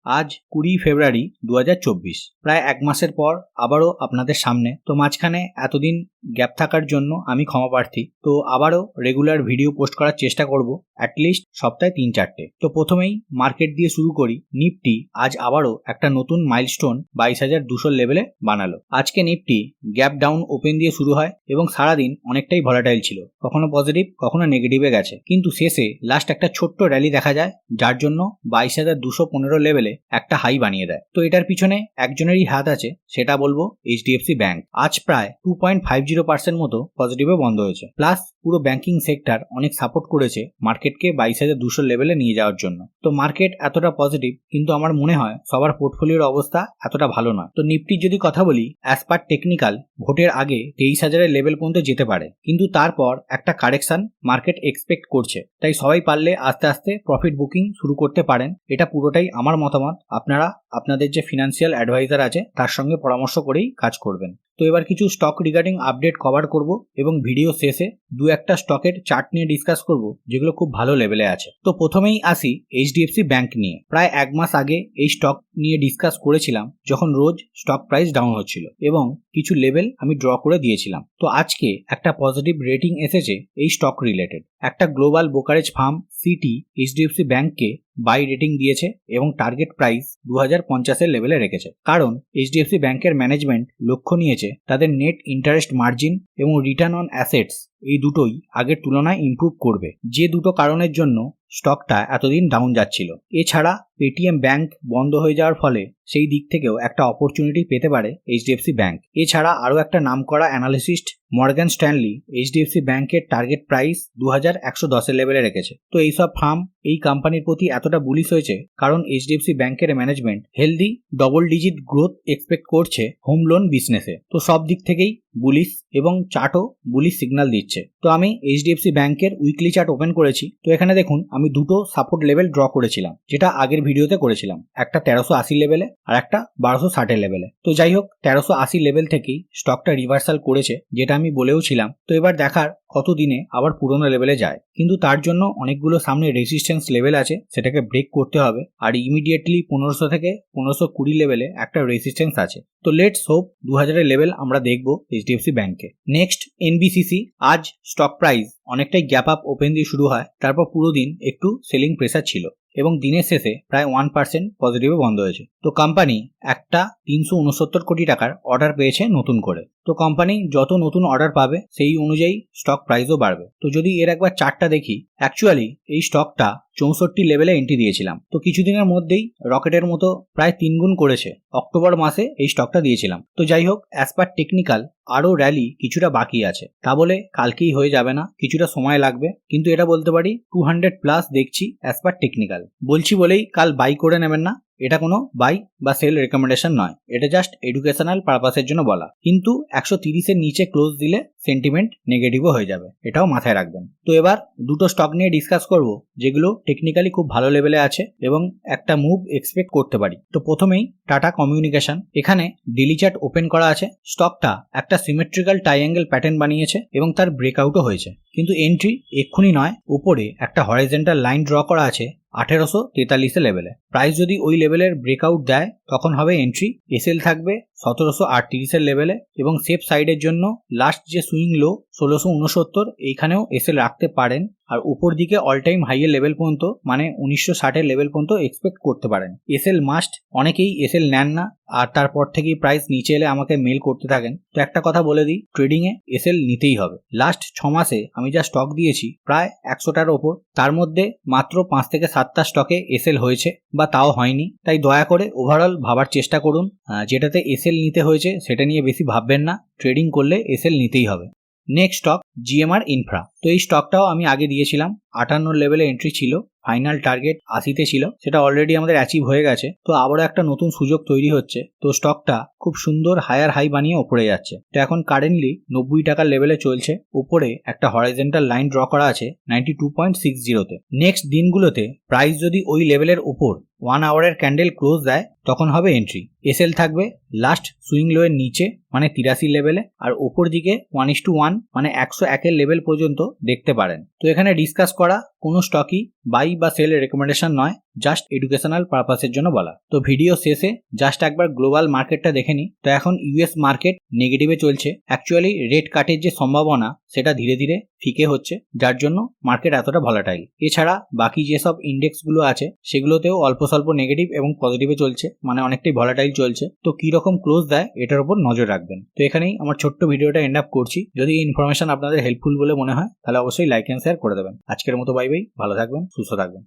আজ 20 ফেব্রুয়ারি 2024। প্রায় এক মাসের পর আবারও আপনাদের সামনে। তো মাঝখানে এতদিন গ্যাপ থাকার জন্য আমি ক্ষমা প্রার্থী। তো আবারও রেগুলার ভিডিও পোস্ট করার চেষ্টা করব, অ্যাটলিস্ট সপ্তাহে 3-4টে। তো প্রথমেই মার্কেট দিয়ে শুরু করি। নিফটি আজ আবারও একটা নতুন মাইলস্টোন 22,200 লেভেলে বানালো। আজকে নিফটি গ্যাপ ডাউন ওপেন দিয়ে শুরু হয় এবং সারাদিন অনেকটাই ভলাটাইল ছিল, কখনো পজিটিভ কখনো নেগেটিভে গেছে, কিন্তু শেষে লাস্ট একটা ছোট্ট র্যালি দেখা যায়, যার জন্য 22,215 লেভেলে একটা হাই বানিয়ে দেয়। তো এটার পিছনে একজনেরই হাত আছে, সেটা বলবো এইচডিএফসি ব্যাংক। আজ প্রায় 2.50% মতো পজিটিভে বন্ধ হয়েছে। প্লাস পুরো ব্যাংকিং সেক্টর অনেক সাপোর্ট করেছে মার্কেটকে 22,200 লেভেলে নিয়ে যাওয়ার জন্য। তো মার্কেট এতটা পজিটিভ, কিন্তু আমার মনে হয় সবার পোর্টফোলিওর অবস্থা এতটা ভালো নয়। তো নিফটির যদি কথা বলি, অ্যাজ পার টেকনিক্যাল ভোটের আগে 23,000 লেভেল পর্যন্ত যেতে পারে, কিন্তু তারপর একটা কারেকশন মার্কেট এক্সপেক্ট করছে। তাই সবাই পারলে আস্তে আস্তে প্রফিট বুকিং শুরু করতে পারেন। এটা পুরোটাই আমার মতামত। আপনারা আপনাদের যে ফিনান্সিয়াল অ্যাডভাইজার আছে তার সঙ্গে পরামর্শ করেই কাজ করবেন। তো এবার কিছু স্টক রিগার্ডিং আপডেট কভার করব এবং ভিডিও শেষে দু একটা স্টকের চার্ট নিয়ে ডিসকাস করব, যেগুলো খুব ভালো লেভেলে আছে। তো প্রথমেই আসি এইচডিএফসি ব্যাংক নিয়ে। প্রায় এক মাস আগে এই স্টক নিয়ে ডিসকাস করেছিলাম, যখন রোজ স্টক প্রাইস ডাউন হচ্ছিল এবং কিছু লেভেল আমি ড্র করে দিয়েছিলাম। তো আজকে একটা পজিটিভ রেটিং এসেছে এই স্টক রিলেটেড। একটা global brokerage firm city HDFC ব্যাংককে বাই রেটিং দিয়েছে এবং টার্গেট প্রাইস 2050 লেভেলে রেখেছে। কারণ এইচডিএফসি ব্যাংকের ম্যানেজমেন্ট লক্ষ্য নিয়েছে তাদের নেট ইন্টারেস্ট মার্জিন এবং রিটার্ন অন অ্যাসেটস এই দুটোই আগের তুলনায় ইমপ্রুভ করবে, যে দুটো কারণের জন্য স্টকটা এতদিন ডাউন যাচ্ছিল। এছাড়া পেটিএম ব্যাংক বন্ধ হয়ে যাওয়ার ফলে সেই দিক থেকেও একটা অপরচুনিটি পেতে পারে এইচডিএফসি ব্যাংক। এছাড়া আরও একটা নামকরা অ্যানালিস্ট মর্গান স্ট্যানলি এইচডিএফসি ব্যাংকের টার্গেট প্রাইস 2110 লেভেলে রেখেছে। তো এইসব ফার্ম এই কোম্পানির প্রতি এতটা বুলিশ হয়েছে কারণ এইচডিএফসি ব্যাংকের management healthy double digit growth expect করছে হোম লোন বিজনেসে। তো সব দিক থেকেই বুলিশ এবং চার্টও বুলিশ সিগন্যাল দিচ্ছে। তো আমি এইচডিএফসি ব্যাংকের উইকলি চার্ট ওপেন করেছি। তো এখানে দেখুন আমি দুটো সাপোর্ট লেভেল ড্র করেছিলাম, যেটা আগের ভিডিওতে করেছিলাম, একটা 1380 লেভেলে আর একটা 1260 লেভেলে। তো যাই হোক, 1380 লেভেল থেকেই স্টকটা রিভার্সাল করেছে, যেটা আমি বলেও ছিলাম। তো এবার দেখার কত দিনে আবার পুরোনো লেভেলে যায়, কিন্তু তার জন্য অনেকগুলো সামনে রেজিস্ট্যান্স লেভেল আছে, সেটাকে ব্রেক করতে হবে। আর ইমিডিয়েটলি 1500 থেকে 1520 লেভেলে একটা রেজিস্ট্যান্স আছে। তো লেটস হোপ 2000 লেভেল আমরা দেখবো এইচডিএফসি ব্যাংকে। Next NBCC. আজ স্টক প্রাইস অনেকটাই গ্যাপ আপ ওপেন দিয়ে শুরু হয়, তারপর পুরো দিন একটু সেলিং প্রেসার ছিল এবং দিনের শেষে প্রায় 1% পজিটিভে বন্ধ হয়েছে। তো কোম্পানি একটা 369 কোটি টাকার অর্ডার পেয়েছে নতুন করে। তো কোম্পানি যত নতুন অর্ডার পাবে সেই অনুযায়ী স্টক প্রাইসও বাড়বে। তো যদি এর একবার চার্টটা দেখি, অ্যাকচুয়ালি এই স্টকটা 64 লেভেলে এন্ট্রি দিয়েছিলাম। তো কিছুদিনের মধ্যেই রকেটের মতো প্রায় 3 গুণ করেছে। অক্টোবর মাসে এই স্টকটা দিয়েছিলাম। তো যাই হোক, অ্যাজ পার টেকনিক্যাল আরও র্যালি কিছুটা বাকি আছে, তা বলে কালকেই হয়ে যাবে না, কিছুটা সময় লাগবে। কিন্তু এটা বলতে পারি 200 প্লাস দেখছি অ্যাজ পার টেকনিক্যাল। বলছি বলেই কাল বাই করে নেবেন না, এটা কোনো বাই বা সেল রেকমেন্ডেশন নয়, এটা জাস্ট এডুকেশনাল পারপাসের জন্য বলা। কিন্তু 130-এর নিচে ক্লোজ দিলে সেন্টিমেন্ট নেগেটিভও হয়ে যাবে, এটাও মাথায় রাখবেন। তো এবার দুটো স্টক নিয়ে ডিসকাস করব, যেগুলো টেকনিক্যালি খুব ভালো লেভেলে আছে এবং একটা মুভ এক্সপেক্ট করতে পারি। তো প্রথমেই টাটা কমিউনিকেশন। এখানে ডেলি চার্ট ওপেন করা আছে। স্টকটা একটা সিমেট্রিক্যাল ট্রাইঅ্যাঙ্গেল প্যাটার্ন বানিয়েছে এবং তার ব্রেকআউটও হয়েছে, কিন্তু এন্ট্রি এক্ষুনি নয়। উপরে একটা হরাইজন্টাল লাইন ড্র করা আছে 1843 লেভেলে। প্রাইস যদি ওই লেভেলের ব্রেকআউট দেয় তখন হবে এন্ট্রি। এসএল থাকবে 1738 লেভেলে এবং সেফ সাইডের জন্য লাস্ট যে সুইং লো 1669, এইখানেও এসএল রাখতে পারেন। আর উপর দিকে অল টাইম হাইয়ের লেভেল পর্যন্ত মানে 1960 লেভেল পর্যন্ত এক্সপেক্ট করতে পারেন। SL must. অনেকেই এসএল নেন না আর তারপর থেকেই প্রাইস নিচে এলে আমাকে মেল করতে থাকেন। তো একটা কথা বলে দিই, ট্রেডিংয়ে এসএল নিতেই হবে। লাস্ট 6 মাসে আমি যা স্টক দিয়েছি প্রায় 100টার ওপর, তার মধ্যে মাত্র 5 থেকে 7টা স্টকে এসএল হয়েছে বা তাও হয়নি। তাই দয়া করে ওভারঅল ভাবার চেষ্টা করুন, যেটাতে এসএল নিতে হয়েছে সেটা নিয়ে বেশি ভাববেন না। ট্রেডিং করলে এসএল নিতেই হবে। Next stock GMR infra. তো এই স্টকটাও আমি আগে দিয়েছিলাম, 58 লেভেলে এন্ট্রি ছিল, ফাইনাল টার্গেট 80-তে ছিল, সেটা অলরেডি আমাদের অ্যাচিভ হয়ে গেছে। তো আবারও একটা নতুন সুযোগ তৈরি হচ্ছে। তো স্টকটা খুব সুন্দর হায়ার হাই বানিয়ে ওপরে যাচ্ছে। তো এখন কারেন্টলি 90 টাকার লেভেলে চলছে। উপরে একটা হরাইজন্টাল লাইন ড্র করা আছে 92.60-তে। নেক্সট দিনগুলোতে প্রাইস যদি ওই লেভেলের উপর 1 আওয়ারের ক্যান্ডেল ক্লোজ দেয় তখন হবে এন্ট্রি। এসএল থাকবে লাস্ট সুইং লো এর নিচে মানে 83 লেভেলে, আর উপর দিকে 1:1 মানে 101 লেভেল পর্যন্ত দেখতে পারেন। তো এখানে ডিসকাস করা কোনো স্টকই বাই বা সেল রেকমেন্ডেশন নয়, জাস্ট এডুকেশনাল পারপাসের জন্য বলা। তো ভিডিও শেষে জাস্ট একবার গ্লোবাল মার্কেটটা দেখে নিই। তো এখন ইউএস মার্কেট নেগেটিভে চলছে। অ্যাকচুয়ালি রেট কাটের যে সম্ভাবনা সেটা ধীরে ধীরে ফিকে হচ্ছে, যার জন্য মার্কেট এতটা ভলাটাইল। এছাড়া বাকি যেসব ইন্ডেক্সগুলো আছে সেগুলোতেও অল্প স্বল্প নেগেটিভ এবং পজিটিভে চলছে, মানে অনেকটাই ভলাটাইল চলছে। তো কিরকম ক্লোজ দেয় এটার উপর নজর রাখবেন। তো এখানেই আমার ছোট্ট ভিডিওটা এন্ড আপ করছি। যদি এই ইনফরমেশন আপনাদের হেল্পফুল বলে মনে হয় তাহলে অবশ্যই লাইক এন্ড শেয়ার করে দেবেন। আজকের মতো বাই বাই, ভালো থাকবেন, সুস্থ থাকবেন।